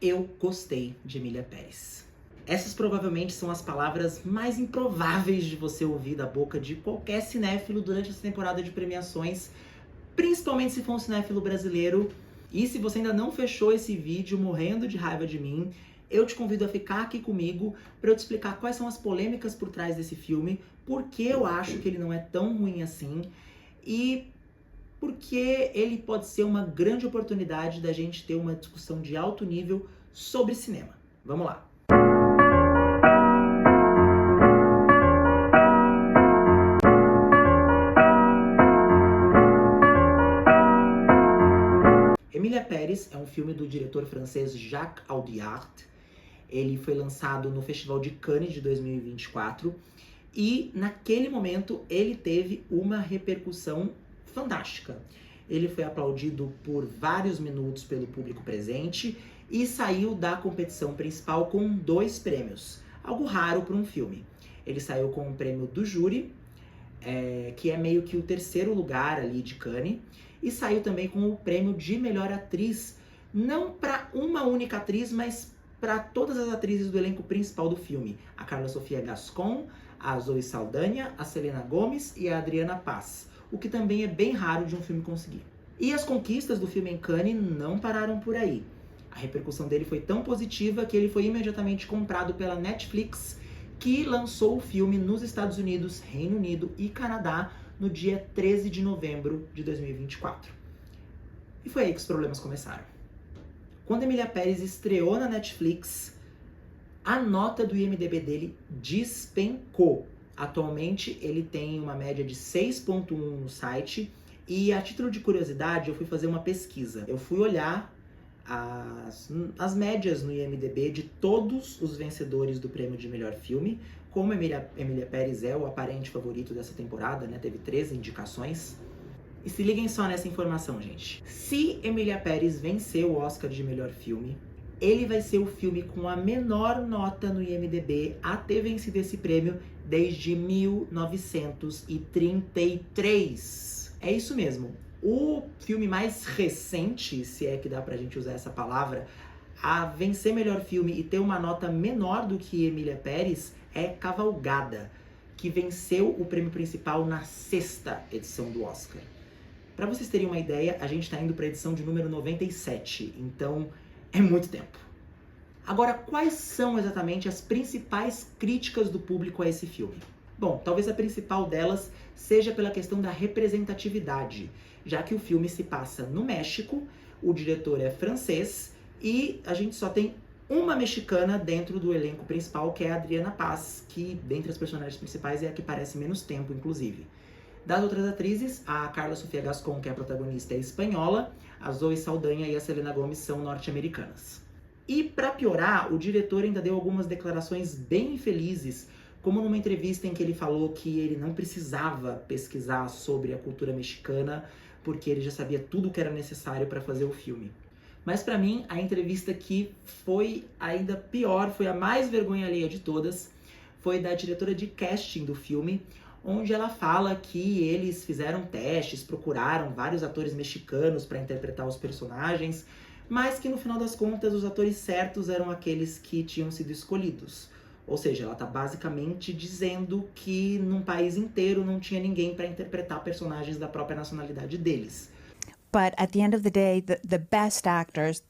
Eu gostei de Emília Pérez. Essas provavelmente são as palavras mais improváveis de você ouvir da boca de qualquer cinéfilo durante essa temporada de premiações, principalmente se for um cinéfilo brasileiro. E se você ainda não fechou esse vídeo morrendo de raiva de mim, eu te convido a ficar aqui comigo para eu te explicar quais são as polêmicas por trás desse filme, por que eu acho que ele não é tão ruim assim e porque ele pode ser uma grande oportunidade da gente ter uma discussão de alto nível sobre cinema. Vamos lá! Emília Pérez é um filme do diretor francês Jacques Audiard. Ele foi lançado no Festival de Cannes de 2024 e naquele momento ele teve uma repercussão fantástica. Ele foi aplaudido por vários minutos pelo público presente e saiu da competição principal com 2 prêmios, algo raro para um filme. Ele saiu com o prêmio do júri, que é meio que o 3º lugar ali de Cannes, e saiu também com o prêmio de melhor atriz, não para uma única atriz, mas para todas as atrizes do elenco principal do filme. A Carla Sofia Gascon, a Zoe Saldanha, a Selena Gomez e a Adriana Paz, o que também é bem raro de um filme conseguir. E as conquistas do filme em Cannes não pararam por aí. A repercussão dele foi tão positiva que ele foi imediatamente comprado pela Netflix, que lançou o filme nos Estados Unidos, Reino Unido e Canadá no dia 13 de novembro de 2024. E foi aí que os problemas começaram. Quando Emília Pérez estreou na Netflix, a nota do IMDb dele despencou. Atualmente ele tem uma média de 6.1 no site. E a título de curiosidade, eu fui fazer uma pesquisa. Eu fui olhar as médias no IMDb de todos os vencedores do prêmio de melhor filme. Como Emília Pérez é o aparente favorito dessa temporada, né? Teve 13 indicações. E se liguem só nessa informação, gente. Se Emília Pérez vencer o Oscar de melhor filme, ele vai ser o filme com a menor nota no IMDb a ter vencido esse prêmio desde 1933. É isso mesmo. O filme mais recente, se é que dá pra gente usar essa palavra, a vencer melhor filme e ter uma nota menor do que Emília Pérez é Cavalgada, que venceu o prêmio principal na 6ª edição do Oscar. Para vocês terem uma ideia, a gente tá indo pra edição de número 97, então é muito tempo. Agora, quais são exatamente as principais críticas do público a esse filme? Bom, talvez a principal delas seja pela questão da representatividade, já que o filme se passa no México, o diretor é francês e a gente só tem uma mexicana dentro do elenco principal, que é a Adriana Paz, que dentre as personagens principais é a que parece menos tempo, inclusive. Das outras atrizes, a Carla Sofia Gascon, que é a protagonista, é espanhola, a Zoe Saldanha e a Selena Gomez são norte-americanas. E para piorar, o diretor ainda deu algumas declarações bem infelizes, como numa entrevista em que ele falou que ele não precisava pesquisar sobre a cultura mexicana, porque ele já sabia tudo o que era necessário para fazer o filme. Mas para mim, a entrevista que foi ainda pior, foi a mais vergonha alheia de todas, foi da diretora de casting do filme, onde ela fala que eles fizeram testes, procuraram vários atores mexicanos para interpretar os personagens, mas que no final das contas os atores certos eram aqueles que tinham sido escolhidos. Ou seja, ela tá basicamente dizendo que num país inteiro não tinha ninguém para interpretar personagens da própria nacionalidade deles. But at the end of the day, the best actors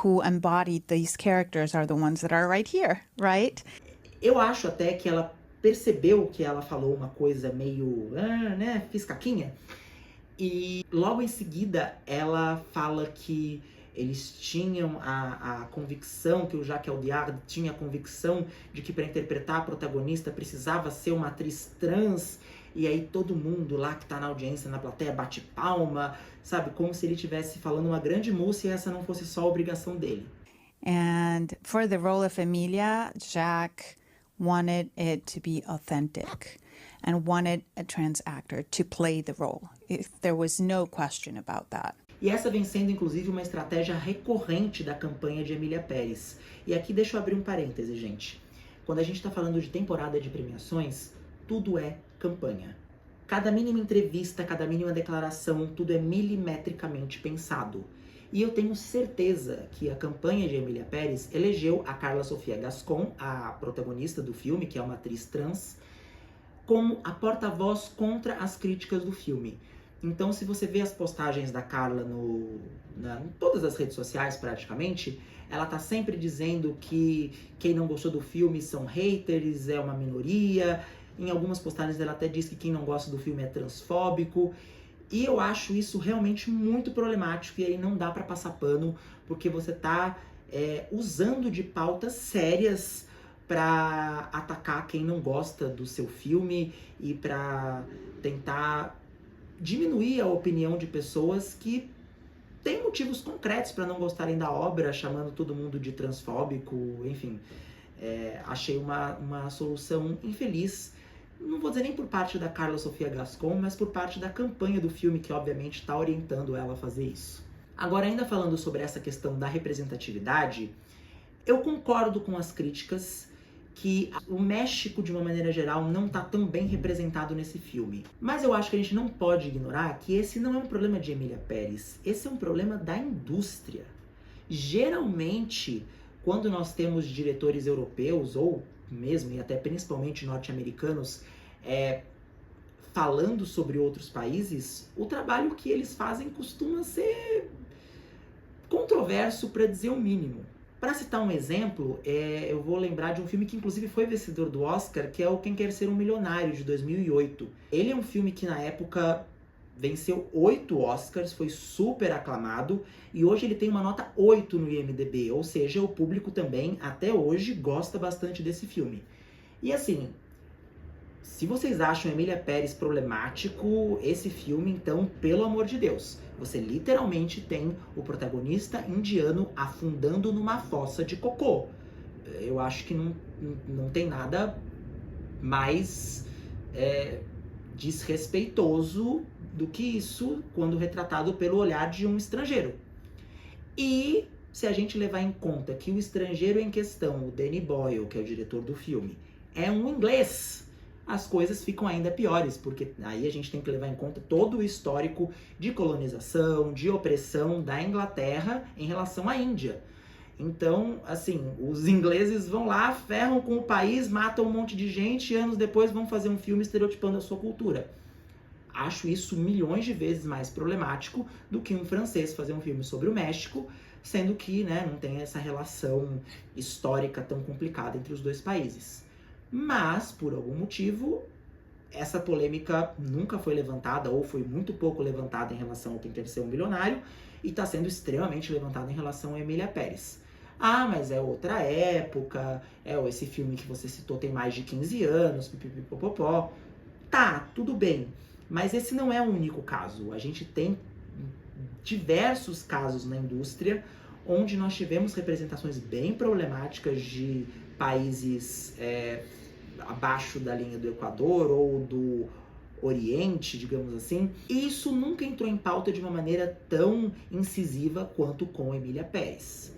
who embody these characters are the ones that are right here, right? Eu acho até que ela percebeu que ela falou uma coisa meio, né, fiz caquinha. E logo em seguida ela fala que eles tinham a convicção, que o Jacques Audiard tinha a convicção de que para interpretar a protagonista precisava ser uma atriz trans, e aí todo mundo lá que tá na audiência, na plateia, bate palma, sabe? Como se ele estivesse falando uma grande música e essa não fosse só a obrigação dele. And for the role of Emilia, Jacques wanted it to be authentic and wanted a trans actor to play the role. There was no question about that. E essa vem sendo, inclusive, uma estratégia recorrente da campanha de Emília Pérez. E aqui deixa eu abrir um parêntese, gente. Quando a gente tá falando de temporada de premiações, tudo é campanha. Cada mínima entrevista, cada mínima declaração, tudo é milimetricamente pensado. E eu tenho certeza que a campanha de Emília Pérez elegeu a Carla Sofia Gascon, a protagonista do filme, que é uma atriz trans, como a porta-voz contra as críticas do filme. Então, se você vê as postagens da Carla em todas as redes sociais, praticamente, ela tá sempre dizendo que quem não gostou do filme são haters, é uma minoria. Em algumas postagens ela até diz que quem não gosta do filme é transfóbico. E eu acho isso realmente muito problemático, e aí não dá pra passar pano, porque você tá usando de pautas sérias pra atacar quem não gosta do seu filme e pra tentar diminuir a opinião de pessoas que têm motivos concretos para não gostarem da obra, chamando todo mundo de transfóbico, enfim. Achei uma solução infeliz, não vou dizer nem por parte da Carla Sofia Gascon, mas por parte da campanha do filme, que obviamente está orientando ela a fazer isso. Agora, ainda falando sobre essa questão da representatividade, eu concordo com as críticas que o México, de uma maneira geral, não está tão bem representado nesse filme. Mas eu acho que a gente não pode ignorar que esse não é um problema de Emília Pérez, esse é um problema da indústria. Geralmente, quando nós temos diretores europeus, ou mesmo e até principalmente norte-americanos, falando sobre outros países, o trabalho que eles fazem costuma ser controverso, para dizer o mínimo. Para citar um exemplo, eu vou lembrar de um filme que inclusive foi vencedor do Oscar, que é o Quem Quer Ser um Milionário, de 2008. Ele é um filme que na época venceu 8 Oscars, foi super aclamado, e hoje ele tem uma nota 8 no IMDb, ou seja, o público também, até hoje, gosta bastante desse filme. E assim, se vocês acham Emília Pérez problemático, esse filme, então, pelo amor de Deus, você literalmente tem o protagonista indiano afundando numa fossa de cocô. Eu acho que não tem nada mais desrespeitoso do que isso quando retratado pelo olhar de um estrangeiro. E se a gente levar em conta que o estrangeiro em questão, o Danny Boyle, que é o diretor do filme, é um inglês, as coisas ficam ainda piores, porque aí a gente tem que levar em conta todo o histórico de colonização, de opressão da Inglaterra em relação à Índia. Então, assim, os ingleses vão lá, ferram com o país, matam um monte de gente e anos depois vão fazer um filme estereotipando a sua cultura. Acho isso milhões de vezes mais problemático do que um francês fazer um filme sobre o México, sendo que, né, não tem essa relação histórica tão complicada entre os dois países. Mas, por algum motivo, essa polêmica nunca foi levantada, ou foi muito pouco levantada em relação ao Quem Quer Ser um Milionário, e está sendo extremamente levantada em relação a Emília Pérez. Ah, mas é outra época, esse filme que você citou tem mais de 15 anos, pipipipopopó. Tá, tudo bem, mas esse não é o único caso. A gente tem diversos casos na indústria onde nós tivemos representações bem problemáticas de países abaixo da linha do Equador ou do Oriente, digamos assim. E isso nunca entrou em pauta de uma maneira tão incisiva quanto com Emília Pérez.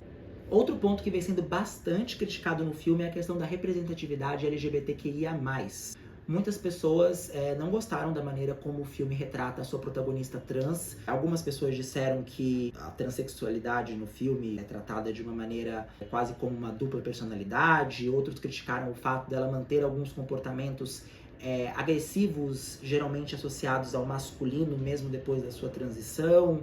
Outro ponto que vem sendo bastante criticado no filme é a questão da representatividade LGBTQIA+. Muitas pessoas não gostaram da maneira como o filme retrata a sua protagonista trans. Algumas pessoas disseram que a transexualidade no filme é tratada de uma maneira quase como uma dupla personalidade. Outros criticaram o fato dela manter alguns comportamentos agressivos, geralmente associados ao masculino, mesmo depois da sua transição.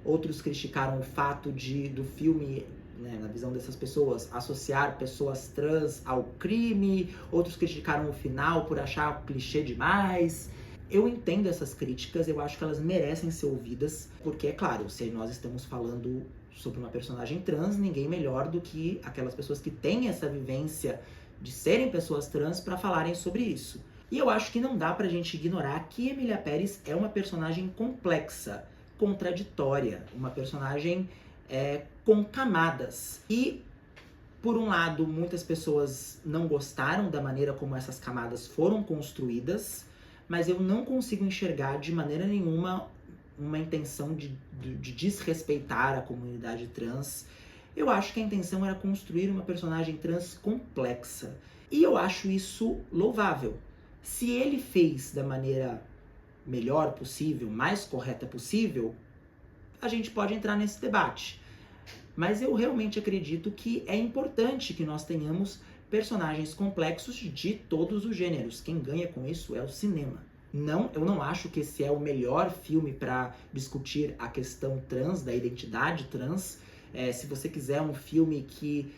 Outros criticaram o fato do filme, na visão dessas pessoas, associar pessoas trans ao crime. Outros criticaram o final por achar clichê demais. Eu entendo essas críticas, eu acho que elas merecem ser ouvidas, porque, é claro, se nós estamos falando sobre uma personagem trans, ninguém melhor do que aquelas pessoas que têm essa vivência de serem pessoas trans para falarem sobre isso. E eu acho que não dá pra gente ignorar que Emília Pérez é uma personagem complexa, contraditória, uma personagem com camadas. E, por um lado, muitas pessoas não gostaram da maneira como essas camadas foram construídas, mas eu não consigo enxergar de maneira nenhuma uma intenção de desrespeitar a comunidade trans. Eu acho que a intenção era construir uma personagem trans complexa. E eu acho isso louvável. Se ele fez da maneira melhor possível, mais correta possível, a gente pode entrar nesse debate. Mas eu realmente acredito que é importante que nós tenhamos personagens complexos de todos os gêneros. Quem ganha com isso é o cinema. Não, eu não acho que esse é o melhor filme para discutir a questão trans, da identidade trans. Se você quiser um filme que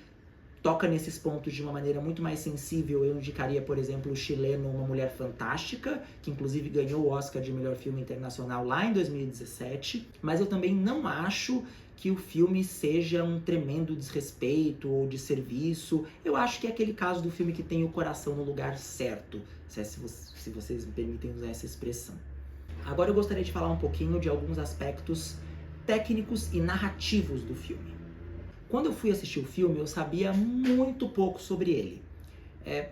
toca nesses pontos de uma maneira muito mais sensível, eu indicaria, por exemplo, o chileno Uma Mulher Fantástica, que inclusive ganhou o Oscar de melhor filme internacional lá em 2017. Mas eu também não acho que o filme seja um tremendo desrespeito ou desserviço. Eu acho que é aquele caso do filme que tem o coração no lugar certo, se vocês me permitem usar essa expressão. Agora eu gostaria de falar um pouquinho de alguns aspectos técnicos e narrativos do filme. Quando eu fui assistir o filme, eu sabia muito pouco sobre ele.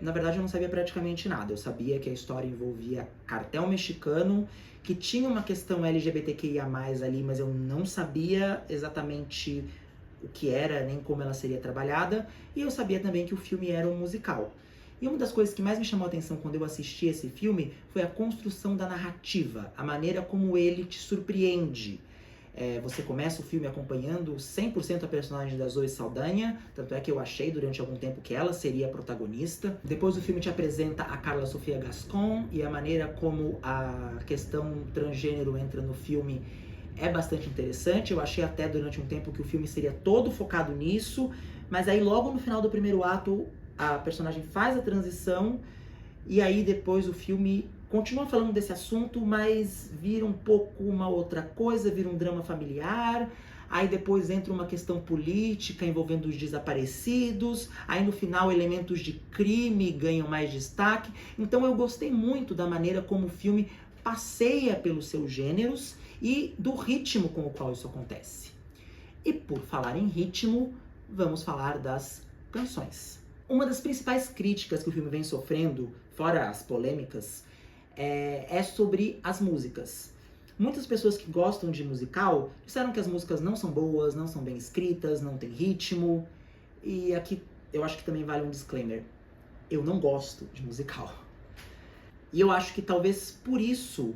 Na verdade, eu não sabia praticamente nada. Eu sabia que a história envolvia cartel mexicano, que tinha uma questão LGBTQIA+, ali, mas eu não sabia exatamente o que era, nem como ela seria trabalhada. E eu sabia também que o filme era um musical. E uma das coisas que mais me chamou a atenção quando eu assisti esse filme foi a construção da narrativa, a maneira como ele te surpreende. Você começa o filme acompanhando 100% a personagem da Zoe Saldanha, tanto é que eu achei durante algum tempo que ela seria a protagonista. Depois o filme te apresenta a Carla Sofia Gascon, e a maneira como a questão transgênero entra no filme é bastante interessante. Eu achei até durante um tempo que o filme seria todo focado nisso, mas aí logo no final do primeiro ato a personagem faz a transição, e aí depois o filme continua falando desse assunto, mas vira um pouco uma outra coisa, vira um drama familiar, aí depois entra uma questão política envolvendo os desaparecidos, aí no final elementos de crime ganham mais destaque. Então eu gostei muito da maneira como o filme passeia pelos seus gêneros e do ritmo com o qual isso acontece. E por falar em ritmo, vamos falar das canções. Uma das principais críticas que o filme vem sofrendo, fora as polêmicas, é sobre as músicas. Muitas pessoas que gostam de musical disseram que as músicas não são boas, não são bem escritas, não tem ritmo. E aqui eu acho que também vale um disclaimer. Eu não gosto de musical. E eu acho que talvez por isso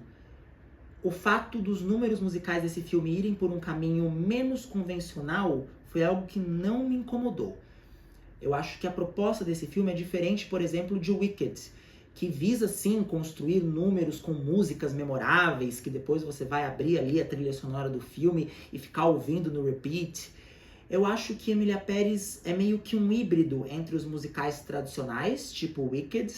o fato dos números musicais desse filme irem por um caminho menos convencional foi algo que não me incomodou. Eu acho que a proposta desse filme é diferente, por exemplo, de Wicked, que visa sim construir números com músicas memoráveis, que depois você vai abrir ali a trilha sonora do filme e ficar ouvindo no repeat. Eu acho que Emília Pérez é meio que um híbrido entre os musicais tradicionais, tipo Wicked,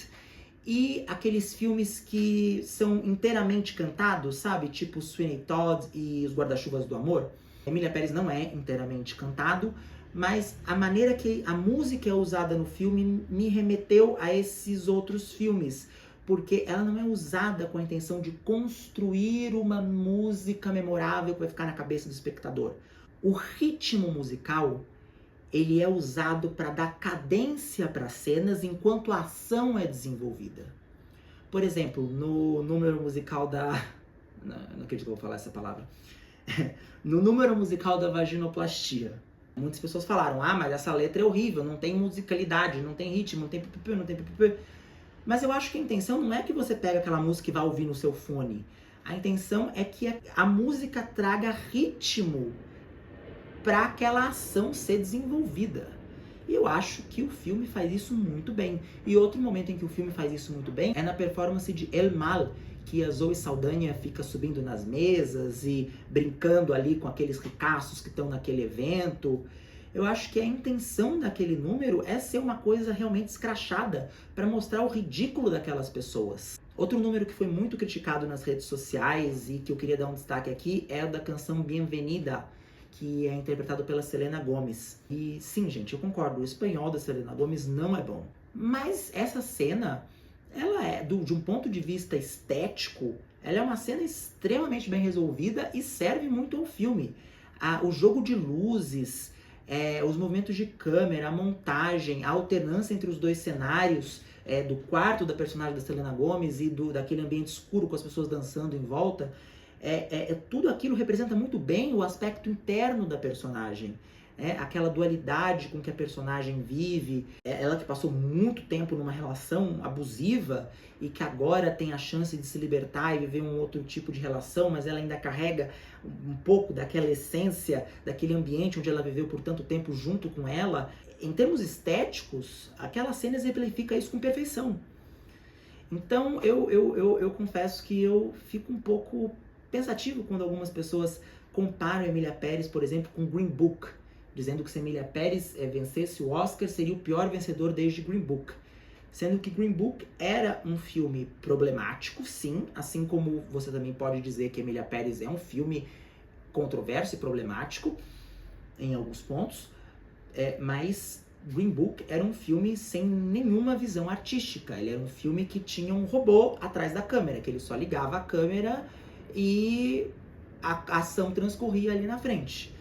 e aqueles filmes que são inteiramente cantados, sabe? Tipo Sweeney Todd e Os Guarda-Chuvas do Amor. Emília Pérez não é inteiramente cantado, mas a maneira que a música é usada no filme me remeteu a esses outros filmes, porque ela não é usada com a intenção de construir uma música memorável que vai ficar na cabeça do espectador. O ritmo musical, ele é usado para dar cadência para as cenas enquanto a ação é desenvolvida. Por exemplo, no número musical da... Não acredito que eu vou falar essa palavra. No número musical da vaginoplastia, muitas pessoas falaram, mas essa letra é horrível, não tem musicalidade, não tem ritmo, não tem pipipê, não tem pipipê. Mas eu acho que a intenção não é que você pega aquela música e vá ouvir no seu fone. A intenção é que a música traga ritmo para aquela ação ser desenvolvida. E eu acho que o filme faz isso muito bem. E outro momento em que o filme faz isso muito bem é na performance de El Mal, que a Zoe Saldanha fica subindo nas mesas e brincando ali com aqueles ricaços que estão naquele evento. Eu acho que a intenção daquele número é ser uma coisa realmente escrachada para mostrar o ridículo daquelas pessoas. Outro número que foi muito criticado nas redes sociais e que eu queria dar um destaque aqui é o da canção Bienvenida, que é interpretado pela Selena Gomez. E sim, gente, eu concordo, o espanhol da Selena Gomez não é bom. Mas essa cena, ela é, de um ponto de vista estético, ela é uma cena extremamente bem resolvida e serve muito ao filme. O jogo de luzes, os movimentos de câmera, a montagem, a alternância entre os dois cenários, do quarto da personagem da Selena Gomez e daquele ambiente escuro com as pessoas dançando em volta, tudo aquilo representa muito bem o aspecto interno da personagem. aquela dualidade com que a personagem vive, ela que passou muito tempo numa relação abusiva e que agora tem a chance de se libertar e viver um outro tipo de relação, mas ela ainda carrega um pouco daquela essência, daquele ambiente onde ela viveu por tanto tempo junto com ela. Em termos estéticos, aquela cena exemplifica isso com perfeição. Então eu confesso que eu fico um pouco pensativo quando algumas pessoas comparam Emília Pérez, por exemplo, com Green Book, dizendo que se Emília Pérez vencesse o Oscar, seria o pior vencedor desde Green Book. Sendo que Green Book era um filme problemático, sim, assim como você também pode dizer que Emília Pérez é um filme controverso e problemático em alguns pontos, mas Green Book era um filme sem nenhuma visão artística. Ele era um filme que tinha um robô atrás da câmera, que ele só ligava a câmera e a ação transcorria ali na frente.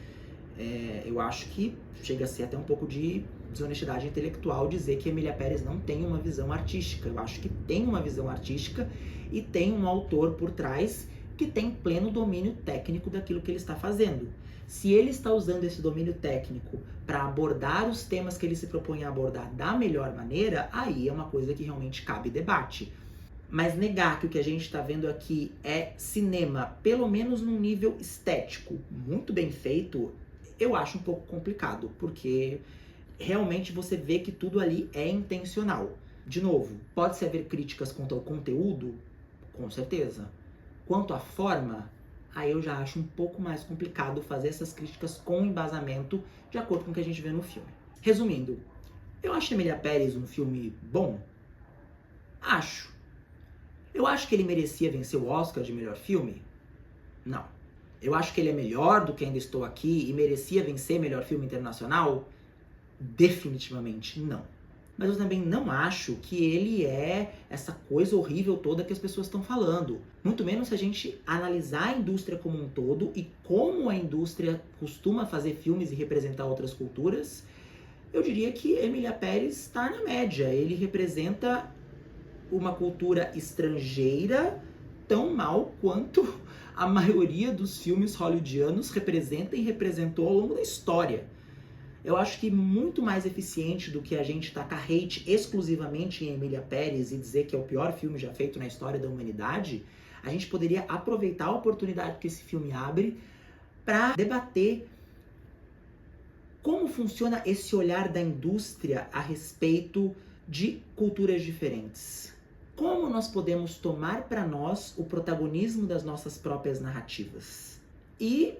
Eu acho que chega a ser até um pouco de desonestidade intelectual dizer que Emília Pérez não tem uma visão artística. Eu acho que tem uma visão artística e tem um autor por trás que tem pleno domínio técnico daquilo que ele está fazendo. Se ele está usando esse domínio técnico para abordar os temas que ele se propõe a abordar da melhor maneira, aí é uma coisa que realmente cabe debate. Mas negar que o que a gente está vendo aqui é cinema, pelo menos num nível estético, muito bem feito, eu acho um pouco complicado, porque realmente você vê que tudo ali é intencional. De novo, pode-se haver críticas quanto ao conteúdo? Com certeza. Quanto à forma, aí eu já acho um pouco mais complicado fazer essas críticas com embasamento de acordo com o que a gente vê no filme. Resumindo, eu acho Emília Pérez um filme bom? Acho. Eu acho que ele merecia vencer o Oscar de melhor filme? Não. Eu acho que ele é melhor do que Ainda Estou Aqui e merecia vencer melhor filme internacional? Definitivamente não. Mas eu também não acho que ele é essa coisa horrível toda que as pessoas estão falando. Muito menos se a gente analisar a indústria como um todo e como a indústria costuma fazer filmes e representar outras culturas, eu diria que Emília Pérez está na média. Ele representa uma cultura estrangeira tão mal quanto a maioria dos filmes hollywoodianos representa e representou ao longo da história. Eu acho que muito mais eficiente do que a gente tacar hate exclusivamente em Emília Pérez e dizer que é o pior filme já feito na história da humanidade, a gente poderia aproveitar a oportunidade que esse filme abre para debater como funciona esse olhar da indústria a respeito de culturas diferentes. Como nós podemos tomar para nós o protagonismo das nossas próprias narrativas? E,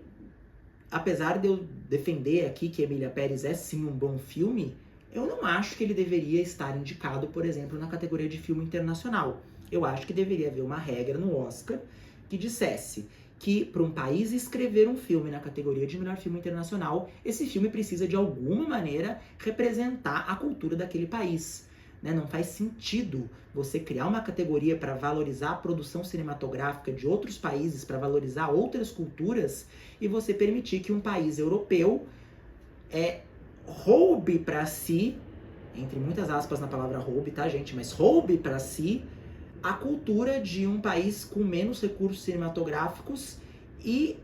apesar de eu defender aqui que Emília Pérez é sim um bom filme, eu não acho que ele deveria estar indicado, por exemplo, na categoria de filme internacional. Eu acho que deveria haver uma regra no Oscar que dissesse que para um país escrever um filme na categoria de melhor filme internacional, esse filme precisa de alguma maneira representar a cultura daquele país. Não faz sentido você criar uma categoria para valorizar a produção cinematográfica de outros países, para valorizar outras culturas, e você permitir que um país europeu roube para si, entre muitas aspas na palavra roube, tá, gente? Mas roube para si a cultura de um país com menos recursos cinematográficos e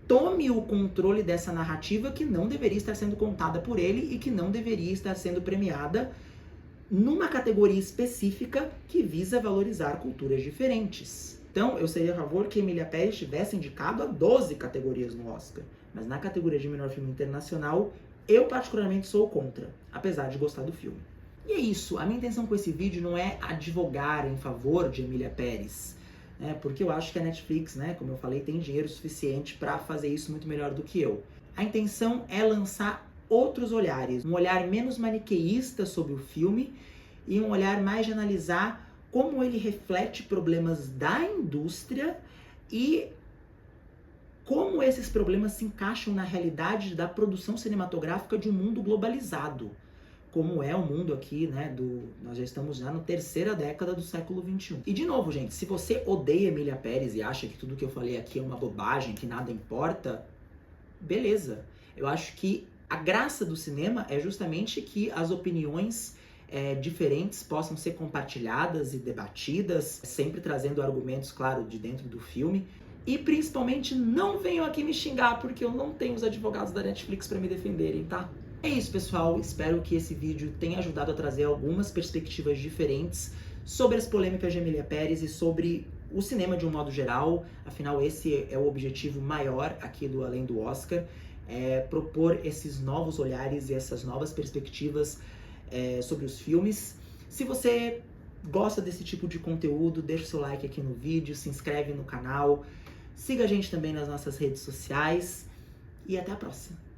tome o controle dessa narrativa que não deveria estar sendo contada por ele e que não deveria estar sendo premiada numa categoria específica que visa valorizar culturas diferentes. Então, eu seria a favor que Emília Pérez tivesse indicado a 12 categorias no Oscar. Mas na categoria de melhor filme internacional, eu particularmente sou contra, apesar de gostar do filme. E é isso, a minha intenção com esse vídeo não é advogar em favor de Emília Pérez, porque eu acho que a Netflix, como eu falei, tem dinheiro suficiente para fazer isso muito melhor do que eu. A intenção é lançar outros olhares, um olhar menos maniqueísta sobre o filme e um olhar mais de analisar como ele reflete problemas da indústria e como esses problemas se encaixam na realidade da produção cinematográfica de um mundo globalizado, como é o mundo aqui, nós já estamos na terceira década do século XXI. E de novo, gente, se você odeia Emília Pérez e acha que tudo que eu falei aqui é uma bobagem, que nada importa, beleza. Eu acho que a graça do cinema é justamente que as opiniões diferentes possam ser compartilhadas e debatidas, sempre trazendo argumentos, claro, de dentro do filme, E principalmente não venham aqui me xingar, porque eu não tenho os advogados da Netflix para me defenderem, tá? É isso, pessoal. Espero que esse vídeo tenha ajudado a trazer algumas perspectivas diferentes sobre as polêmicas de Emília Pérez e sobre o cinema de um modo geral. Afinal, esse é o objetivo maior aqui do Além do Oscar, propor esses novos olhares e essas novas perspectivas sobre os filmes. Se você gosta desse tipo de conteúdo, deixa o seu like aqui no vídeo, se inscreve no canal, siga a gente também nas nossas redes sociais e até a próxima!